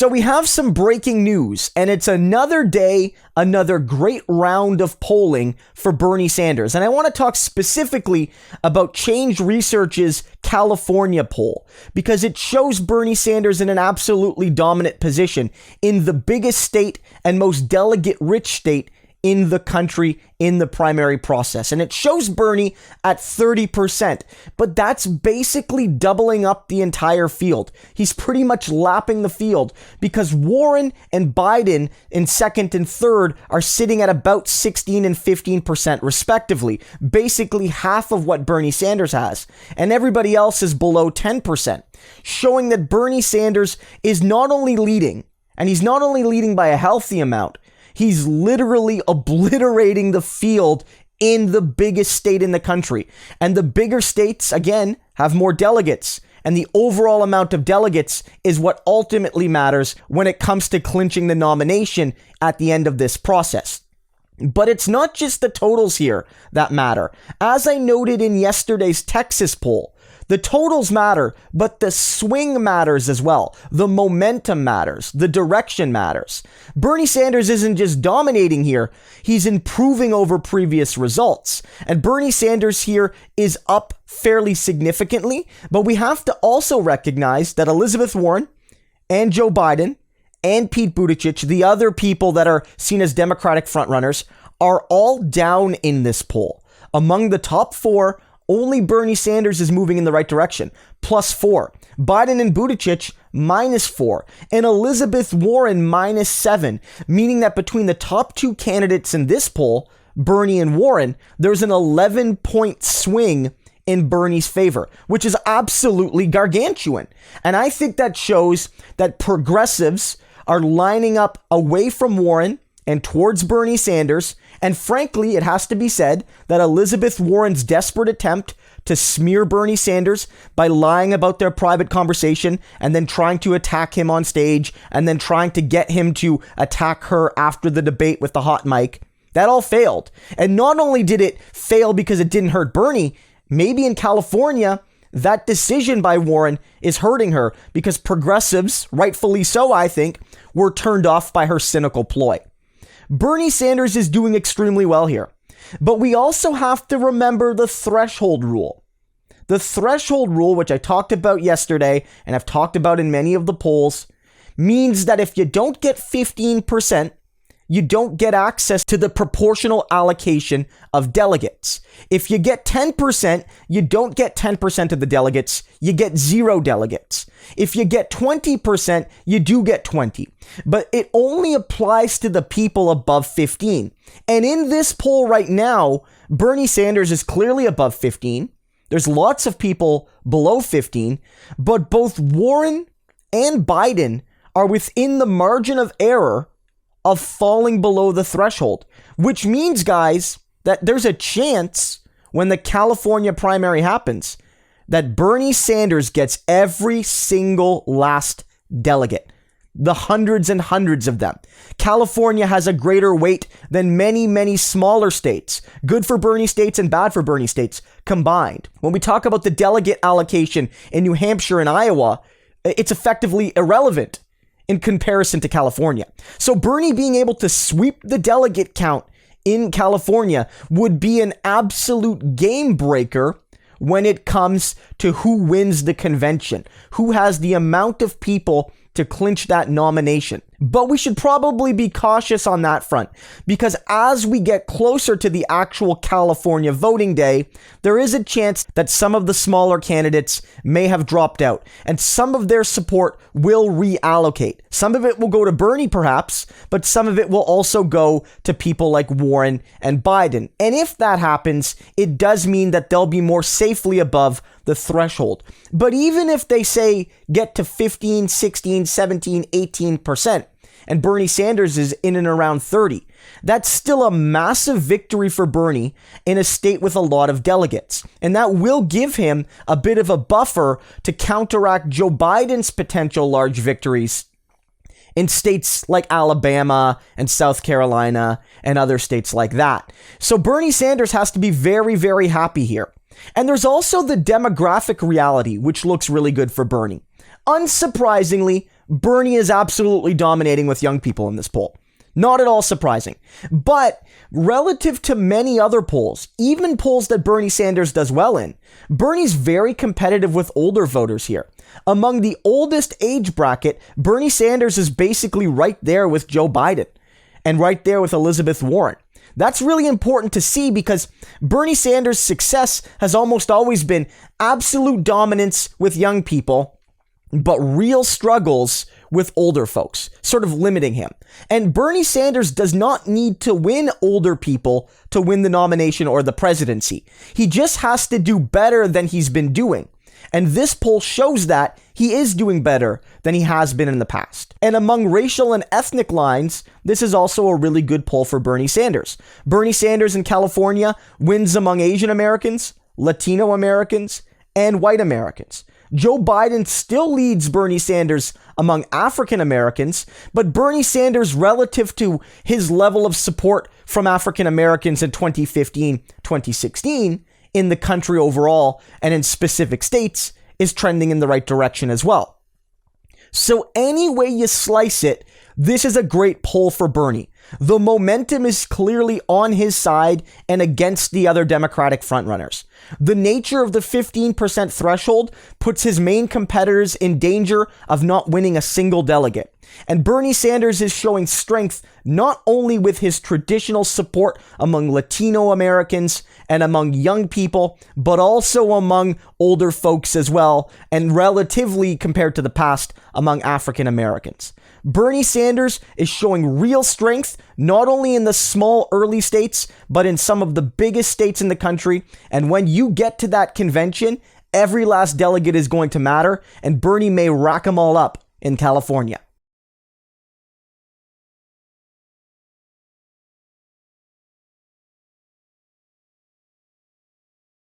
So we have some breaking news, and it's another day, another great round of polling for Bernie Sanders. And I want to talk specifically about Change Research's California poll, because it shows Bernie Sanders in an absolutely dominant position in the biggest state and most delegate-rich state in the country in the primary process. And it shows Bernie at 30%, but that's basically doubling up the entire field. He's pretty much lapping the field because Warren and Biden in second and third are sitting at about 16 and 15% respectively, basically half of what Bernie Sanders has. And everybody else is below 10%, showing that Bernie Sanders is not only leading, and he's not only leading by a healthy amount, he's literally obliterating the field in the biggest state in the country. And the bigger states, again, have more delegates. And the overall amount of delegates is what ultimately matters when it comes to clinching the nomination at the end of this process. But it's not just the totals here that matter. As I noted in yesterday's Texas poll, the totals matter, but the swing matters as well. The momentum matters. The direction matters. Bernie Sanders isn't just dominating here. He's improving over previous results. And Bernie Sanders here is up fairly significantly, but we have to also recognize that Elizabeth Warren and Joe Biden and Pete Buttigieg, the other people that are seen as Democratic frontrunners, are all down in this poll. Among the top four, only Bernie Sanders is moving in the right direction, +4. Biden and Buttigieg, -4. And Elizabeth Warren, -7, meaning that between the top two candidates in this poll, Bernie and Warren, there's an 11-point swing in Bernie's favor, which is absolutely gargantuan. And I think that shows that progressives are lining up away from Warren and towards Bernie Sanders. And frankly, it has to be said that Elizabeth Warren's desperate attempt to smear Bernie Sanders by lying about their private conversation and then trying to attack him on stage and then trying to get him to attack her after the debate with the hot mic, that all failed. And not only did it fail because it didn't hurt Bernie, maybe in California, that decision by Warren is hurting her because progressives, rightfully so, I think, were turned off by her cynical ploy. Bernie Sanders is doing extremely well here, but we also have to remember the threshold rule. The threshold rule, which I talked about yesterday and I've talked about in many of the polls, means that if you don't get 15%, you don't get access to the proportional allocation of delegates. If you get 10%, you don't get 10% of the delegates, you get 0 delegates. If you get 20%, you do get 20. But it only applies to the people above 15. And in this poll right now, Bernie Sanders is clearly above 15. There's lots of people below 15, but both Warren and Biden are within the margin of error of falling below the threshold, which means, guys, that there's a chance when the California primary happens that Bernie Sanders gets every single last delegate, the hundreds and hundreds of them. California has a greater weight than many, many smaller states, good for Bernie states and bad for Bernie states combined. When we talk about the delegate allocation in New Hampshire and Iowa, it's effectively irrelevant in comparison to California. So Bernie being able to sweep the delegate count in California would be an absolute game breaker when it comes to who wins the convention, who has the amount of people to clinch that nomination. But we should probably be cautious on that front, because as we get closer to the actual California voting day, there is a chance that some of the smaller candidates may have dropped out, and some of their support will reallocate. Some of it will go to Bernie, perhaps, but some of it will also go to people like Warren and Biden. And if that happens, it does mean that they'll be more safely above the threshold. But even if they say get to 15, 16, 17, 18%, and Bernie Sanders is in and around 30, that's still a massive victory for Bernie in a state with a lot of delegates. And that will give him a bit of a buffer to counteract Joe Biden's potential large victories in states like Alabama and South Carolina and other states like that. So Bernie Sanders has to be very, very happy here. And there's also the demographic reality, which looks really good for Bernie. Unsurprisingly, Bernie is absolutely dominating with young people in this poll. Not at all surprising. But relative to many other polls, even polls that Bernie Sanders does well in, Bernie's very competitive with older voters here. Among the oldest age bracket, Bernie Sanders is basically right there with Joe Biden and right there with Elizabeth Warren. That's really important to see because Bernie Sanders' success has almost always been absolute dominance with young people, but real struggles with older folks, sort of limiting him. And Bernie Sanders does not need to win older people to win the nomination or the presidency. He just has to do better than he's been doing. And this poll shows that he is doing better than he has been in the past. And among racial and ethnic lines, this is also a really good poll for Bernie Sanders. Bernie Sanders in California wins among Asian Americans, Latino Americans, and white Americans. Joe Biden still leads Bernie Sanders among African Americans, but Bernie Sanders, relative to his level of support from African Americans in 2015, 2016, in the country overall and in specific states, is trending in the right direction as well. So any way you slice it, this is a great poll for Bernie. The momentum is clearly on his side and against the other Democratic frontrunners. The nature of the 15% threshold puts his main competitors in danger of not winning a single delegate. And Bernie Sanders is showing strength not only with his traditional support among Latino Americans and among young people, but also among older folks as well, and relatively compared to the past among African Americans. Bernie Sanders is showing real strength, not only in the small early states, but in some of the biggest states in the country. And when you get to that convention, every last delegate is going to matter, and Bernie may rack them all up in California.